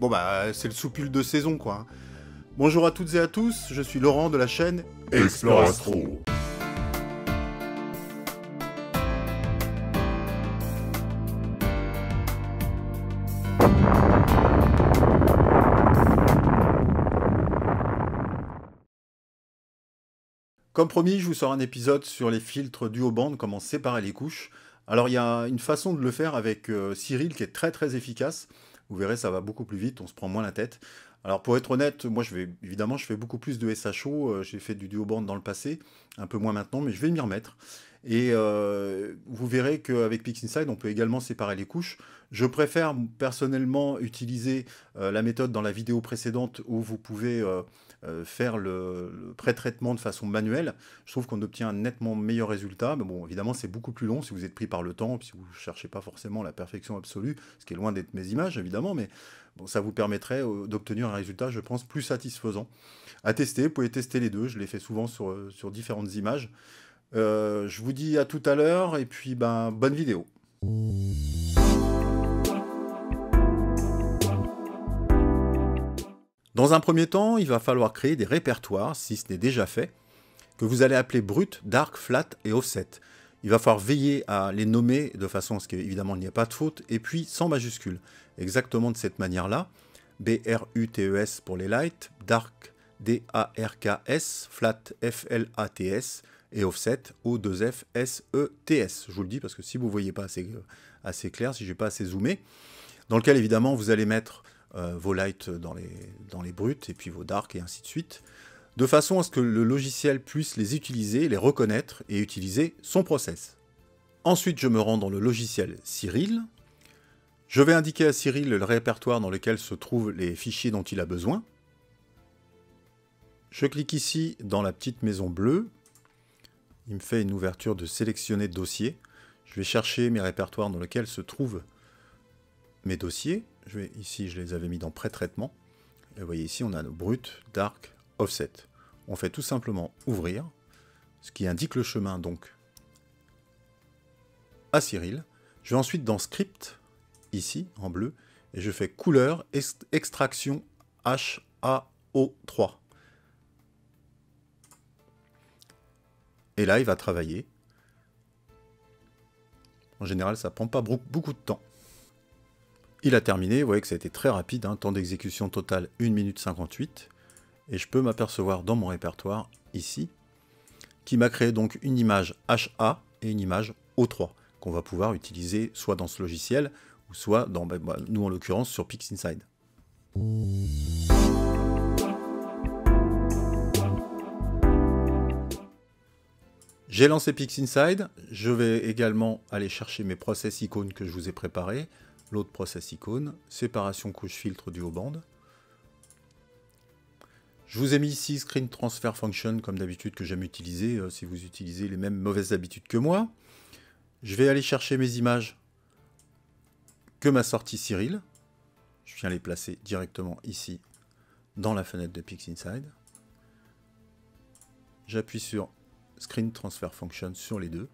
Bon bah, c'est le soupul de saison, quoi. Bonjour à toutes et à tous, je suis Laurent de la chaîne Explore Astro. Comme promis, je vous sors un épisode sur les filtres duo-band, comment séparer les couches. Alors il y a une façon de le faire avec Cyril qui est très efficace. Vous verrez, ça va beaucoup plus vite, on se prend moins la tête. Alors pour être honnête, moi je fais beaucoup plus de SHO, j'ai fait du duo-band dans le passé, un peu moins maintenant, mais je vais m'y remettre. Et vous verrez qu'avec PixInsight, on peut également séparer les couches. Je préfère personnellement utiliser la méthode dans la vidéo précédente où vous pouvez faire le pré-traitement de façon manuelle. Je trouve qu'on obtient un nettement meilleur résultat. Mais bon, évidemment, c'est beaucoup plus long si vous êtes pris par le temps, si vous ne cherchez pas forcément la perfection absolue, ce qui est loin d'être mes images, évidemment, mais bon, ça vous permettrait d'obtenir un résultat, je pense, plus satisfaisant. À tester, vous pouvez tester les deux. Je l'ai fait souvent sur différentes images. Je vous dis à tout à l'heure, et puis bonne vidéo. Dans un premier temps, il va falloir créer des répertoires, si ce n'est déjà fait, que vous allez appeler brut, dark, flat et offset. Il va falloir veiller à les nommer de façon à ce qu'évidemment il n'y ait pas de faute, et puis sans majuscule. Exactement de cette manière-là. B-R-U-T-E-S pour les lights, dark, D-A-R-K-S, flat, F-L-A-T-S, et offset, O-2-F-S-E-T-S. Je vous le dis parce que si vous ne voyez pas assez clair, si je n'ai pas assez zoomé, dans lequel évidemment vous allez mettre vos lights dans les bruts et puis vos darks et ainsi de suite, de façon à ce que le logiciel puisse les utiliser, les reconnaître et utiliser son process. Ensuite, je me rends dans le logiciel Cyril. Je vais indiquer à Cyril le répertoire dans lequel se trouvent les fichiers dont il a besoin. Je clique ici dans la petite maison bleue. Il me fait une ouverture de sélectionner dossier. Je vais chercher mes répertoires dans lesquels se trouvent mes dossiers. Ici, je les avais mis dans pré-traitement. Et vous voyez ici, on a nos brut, dark, offset. On fait tout simplement ouvrir, ce qui indique le chemin donc à Cyril. Je vais ensuite dans script, ici, en bleu, et je fais couleur, extraction HAO3. Et là, il va travailler. En général, ça ne prend pas beaucoup de temps. Il a terminé, vous voyez que ça a été très rapide, temps d'exécution total 1 minute 58. Et je peux m'apercevoir dans mon répertoire, ici, qui m'a créé donc une image HA et une image O3, qu'on va pouvoir utiliser soit dans ce logiciel, ou soit dans, nous en l'occurrence, sur PixInsight. J'ai lancé PixInsight, je vais également aller chercher mes process icônes que je vous ai préparés. L'autre process icône, séparation couche filtre duo-band. Je vous ai mis ici Screen Transfer Function, comme d'habitude, que j'aime utiliser, si vous utilisez les mêmes mauvaises habitudes que moi. Je vais aller chercher mes images que m'a sorti Cyril. Je viens les placer directement ici, dans la fenêtre de PixInsight. J'appuie sur Screen Transfer Function sur les deux.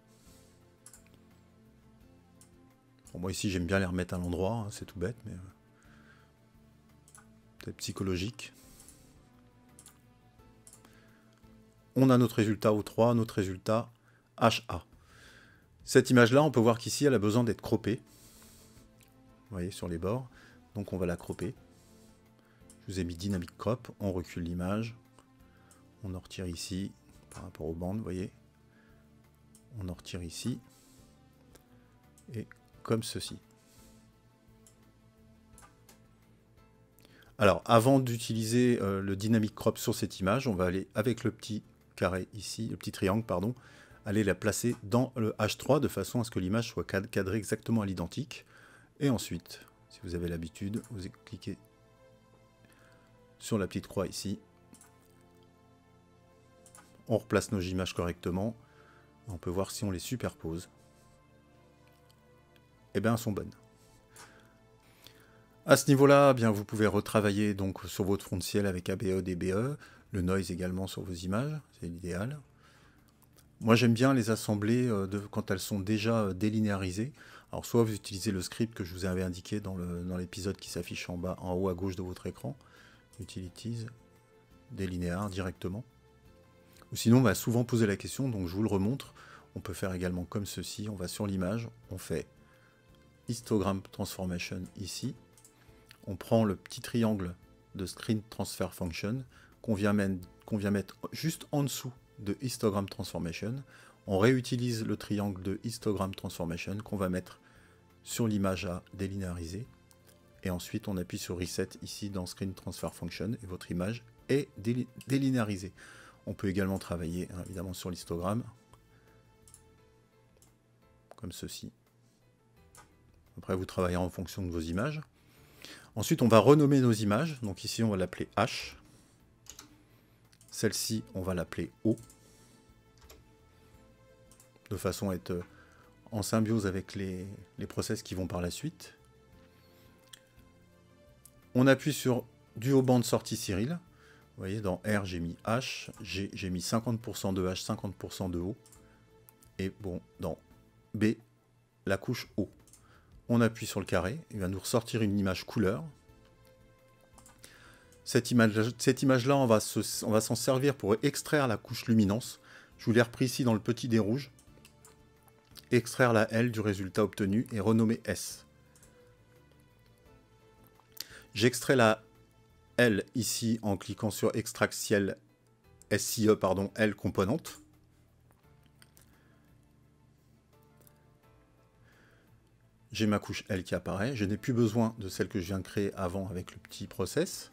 Bon, moi ici j'aime bien les remettre à l'endroit, c'est tout bête, mais peut-être psychologique. On a notre résultat O3, notre résultat HA. Cette image-là, on peut voir qu'ici elle a besoin d'être croppée. Vous voyez sur les bords, donc on va la cropper. Je vous ai mis Dynamic Crop, on recule l'image, on en retire ici par rapport aux bandes, vous voyez. On en retire ici, et comme ceci. Alors, avant d'utiliser le Dynamic Crop sur cette image, on va aller avec le petit carré ici, le petit triangle, pardon, aller la placer dans le H3 de façon à ce que l'image soit cadrée exactement à l'identique. Et ensuite, si vous avez l'habitude, vous cliquez sur la petite croix ici. On replace nos images correctement. On peut voir si on les superpose. Eh bien, elles sont bonnes. À ce niveau-là, bien, vous pouvez retravailler donc sur votre fond de ciel avec ABE, DBE, le noise également sur vos images, c'est l'idéal. Moi, j'aime bien les assembler quand elles sont déjà délinéarisées. Alors soit vous utilisez le script que je vous avais indiqué dans l'épisode qui s'affiche en bas, en haut à gauche de votre écran, Utilities, des linéaires directement. Ou sinon on va souvent poser la question, donc je vous le remontre. On peut faire également comme ceci, on va sur l'image, on fait Histogram Transformation ici, on prend le petit triangle de Screen Transfer Function qu'on vient mettre juste en dessous de Histogram Transformation, on réutilise le triangle de Histogram Transformation qu'on va mettre sur l'image à délinéariser, et ensuite on appuie sur Reset ici dans Screen Transfer Function, et votre image est délinéarisée. On peut également travailler hein, évidemment sur l'histogramme, comme ceci. Après vous travaillerez en fonction de vos images. Ensuite on va renommer nos images, donc ici on va l'appeler H, celle-ci on va l'appeler O, de façon à être en symbiose avec les process qui vont par la suite. On appuie sur Duo Band sortie Cyril. Vous voyez, dans R, j'ai mis H, j'ai mis 50% de H, 50% de O. Et bon, dans B, la couche O. On appuie sur le carré, il va nous ressortir une image couleur. Cette image-là, on va s'en servir pour extraire la couche luminance. Je vous l'ai repris ici dans le petit dé rouge. Extraire la L du résultat obtenu et renommer S. J'extrais la L ici en cliquant sur Extract Ciel SIE, pardon, L componente. J'ai ma couche L qui apparaît. Je n'ai plus besoin de celle que je viens de créer avant avec le petit process.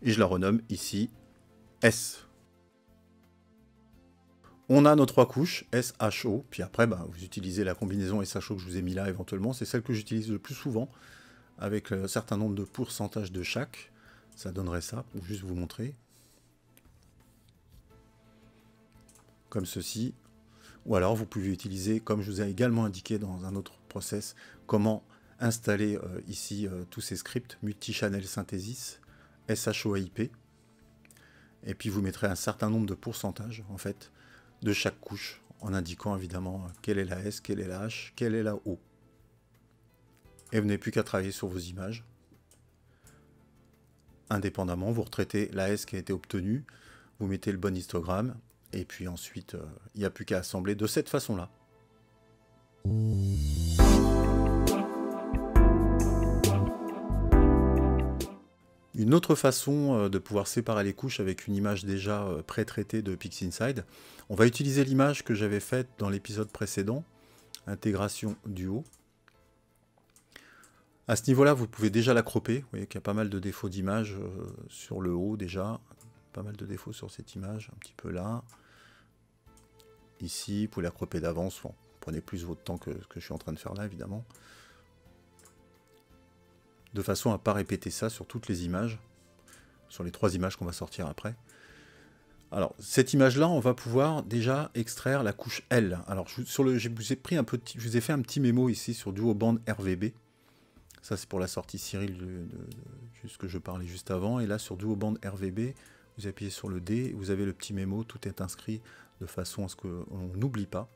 Et je la renomme ici S. On a nos trois couches, SHO, puis après bah, vous utilisez la combinaison SHO que je vous ai mis là éventuellement, c'est celle que j'utilise le plus souvent, avec un certain nombre de pourcentages de chaque. Ça donnerait ça, pour juste vous montrer. Comme ceci. Ou alors vous pouvez utiliser, comme je vous ai également indiqué dans un autre process, comment installer ici tous ces scripts, multi-channel synthesis, SHOAIP. Et puis vous mettrez un certain nombre de pourcentages, en fait, de chaque couche, en indiquant évidemment quelle est la S, quelle est la H, quelle est la O. Et vous n'avez plus qu'à travailler sur vos images. Indépendamment, vous retraitez la S qui a été obtenue, vous mettez le bon histogramme, et puis ensuite, il n'y a plus qu'à assembler de cette façon-là. Une autre façon de pouvoir séparer les couches avec une image déjà pré-traitée de PixInsight, on va utiliser l'image que j'avais faite dans l'épisode précédent, intégration duo. À ce niveau-là, vous pouvez déjà la cropper. Vous voyez qu'il y a pas mal de défauts d'image sur le haut déjà. Pas mal de défauts sur cette image, un petit peu là. Ici, vous pouvez la cropper d'avance. Bon, prenez plus votre temps que ce que je suis en train de faire là, évidemment. De façon à ne pas répéter ça sur toutes les images, sur les 3 images qu'on va sortir après. Alors, cette image-là, on va pouvoir déjà extraire la couche L. Alors, je vous ai fait un petit mémo ici sur Duo Band RVB. Ça, c'est pour la sortie Cyril, juste que je parlais juste avant. Et là, sur Duo Band RVB, vous appuyez sur le D, vous avez le petit mémo, tout est inscrit de façon à ce qu'on n'oublie pas.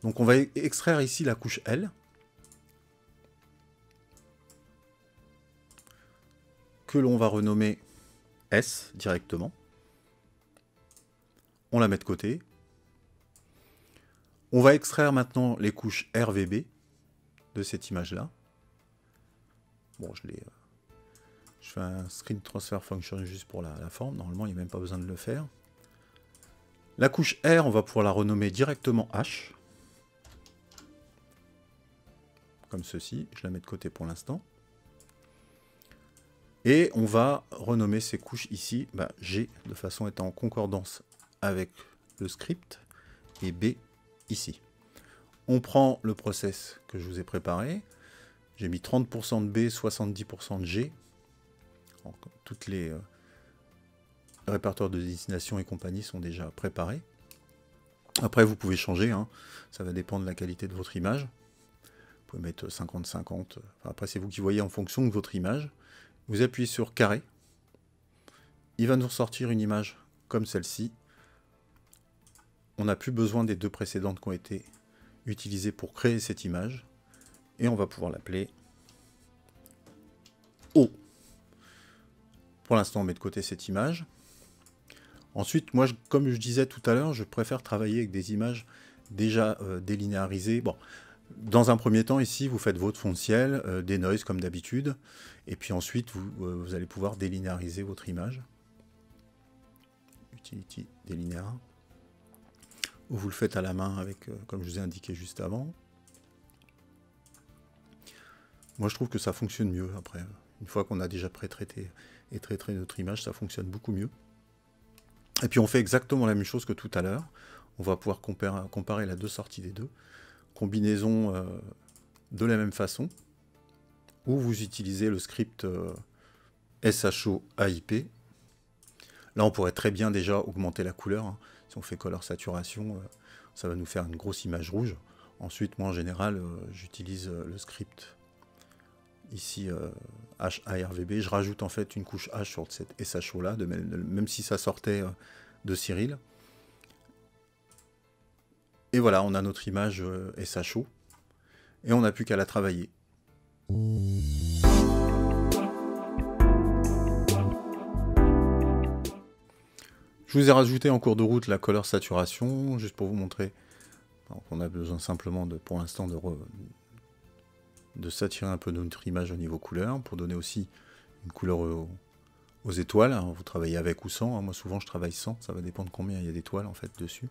Donc, on va extraire ici la couche L. Que l'on va renommer S directement. On la met de côté. On va extraire maintenant les couches RVB de cette image-là. Bon, je fais un Screen Transfer Function juste pour la forme. Normalement, il n'y a même pas besoin de le faire. La couche R, on va pouvoir la renommer directement H. Comme ceci. Je la mets de côté pour l'instant. Et on va renommer ces couches ici G, de façon à être en concordance avec le script, et B ici. On prend le process que je vous ai préparé. J'ai mis 30% de B, 70% de G. Donc, toutes les répertoires de destination et compagnie sont déjà préparés. Après, vous pouvez changer, hein. Ça va dépendre de la qualité de votre image. Vous pouvez mettre 50-50. Enfin, après, c'est vous qui voyez en fonction de votre image. Vous appuyez sur carré. Il va nous ressortir une image comme celle-ci. On n'a plus besoin des 2 précédentes qui ont été utilisées pour créer cette image. Et on va pouvoir l'appeler O. Pour l'instant, on met de côté cette image. Ensuite, moi, comme je disais tout à l'heure, je préfère travailler avec des images déjà délinéarisées. Bon, dans un premier temps, ici, vous faites votre fond de ciel, des noise comme d'habitude, et puis ensuite, vous allez pouvoir délinéariser votre image. Utility délinéa. Ou vous le faites à la main avec, comme je vous ai indiqué juste avant. Moi, je trouve que ça fonctionne mieux après. Une fois qu'on a déjà pré-traité et traité notre image, ça fonctionne beaucoup mieux. Et puis, on fait exactement la même chose que tout à l'heure. On va pouvoir comparer la deux sorties des deux. Combinaison de la même façon, où vous utilisez le script SHO AIP. Là, on pourrait très bien déjà augmenter la couleur. Hein. Si on fait color saturation, ça va nous faire une grosse image rouge. Ensuite, moi, en général, j'utilise le script ici HARVB. Je rajoute en fait une couche H sur cette SHO là, même si ça sortait de Cyril. Et voilà, on a notre image SHO. Et on n'a plus qu'à la travailler. Je vous ai rajouté en cours de route la color saturation, juste pour vous montrer qu'on a besoin simplement, pour l'instant, de saturer un peu notre image au niveau couleur, pour donner aussi une couleur aux étoiles. Hein. Vous travaillez avec ou sans, hein. Moi souvent je travaille sans, ça va dépendre combien il y a d'étoiles en fait dessus.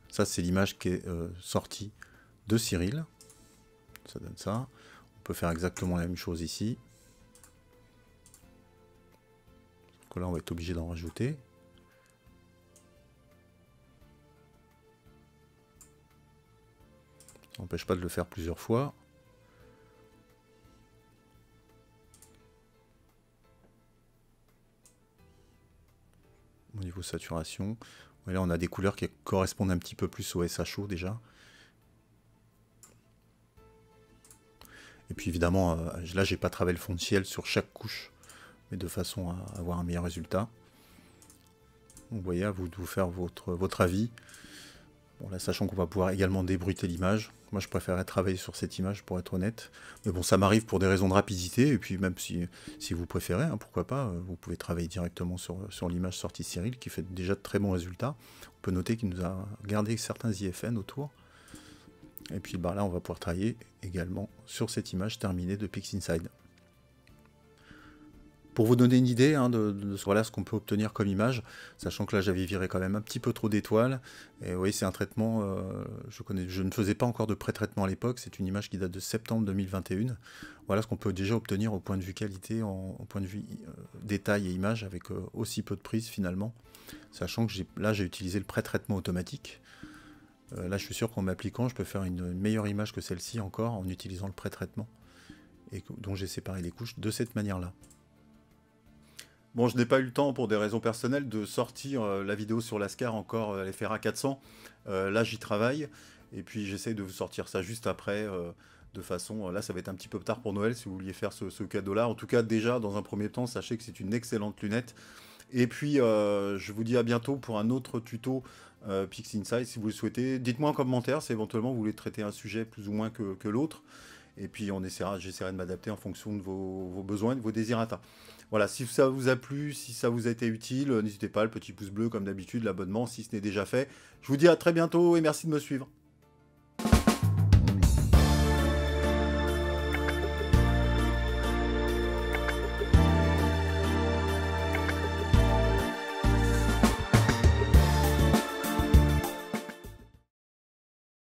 Ça c'est l'image qui est sortie de Cyril. Ça donne ça. On peut faire exactement la même chose ici. Donc là on va être obligé d'en rajouter. Ça n'empêche pas de le faire plusieurs fois. Au niveau saturation, là on a des couleurs qui correspondent un petit peu plus au SHO déjà. Et puis évidemment, là j'ai pas travaillé le fond de ciel sur chaque couche, mais de façon à avoir un meilleur résultat. Donc, vous voyez, à vous de vous faire votre avis. Bon, là, sachant qu'on va pouvoir également débruiter l'image. Moi, je préférerais travailler sur cette image, pour être honnête. Mais bon, ça m'arrive pour des raisons de rapidité. Et puis, même si vous préférez, hein, pourquoi pas, vous pouvez travailler directement sur l'image sortie Cyril, qui fait déjà de très bons résultats. On peut noter qu'il nous a gardé certains IFN autour. Et puis, bah, là, on va pouvoir travailler également sur cette image terminée de PixInsight. Pour vous donner une idée hein, voilà ce qu'on peut obtenir comme image, sachant que là j'avais viré quand même un petit peu trop d'étoiles, et oui c'est un traitement, je ne faisais pas encore de pré-traitement à l'époque, c'est une image qui date de septembre 2021, voilà ce qu'on peut déjà obtenir au point de vue qualité, au point de vue détail et image, avec aussi peu de prise finalement, sachant que là j'ai utilisé le pré-traitement automatique, là je suis sûr qu'en m'appliquant je peux faire une meilleure image que celle-ci encore en utilisant le pré-traitement, et dont j'ai séparé les couches de cette manière-là. Bon, je n'ai pas eu le temps, pour des raisons personnelles, de sortir la vidéo sur Lascar encore, les FR A400. Là, j'y travaille. Et puis, j'essaie de vous sortir ça juste après. De façon, là, ça va être un petit peu tard pour Noël, si vous vouliez faire ce cadeau-là. En tout cas, déjà, dans un premier temps, sachez que c'est une excellente lunette. Et puis, je vous dis à bientôt pour un autre tuto PixInsight, si vous le souhaitez. Dites-moi en commentaire si éventuellement vous voulez traiter un sujet plus ou moins que l'autre. Et puis, j'essaierai de m'adapter en fonction de vos besoins, de vos désirata. Voilà, si ça vous a plu, si ça vous a été utile, n'hésitez pas, le petit pouce bleu comme d'habitude, l'abonnement si ce n'est déjà fait. Je vous dis à très bientôt et merci de me suivre.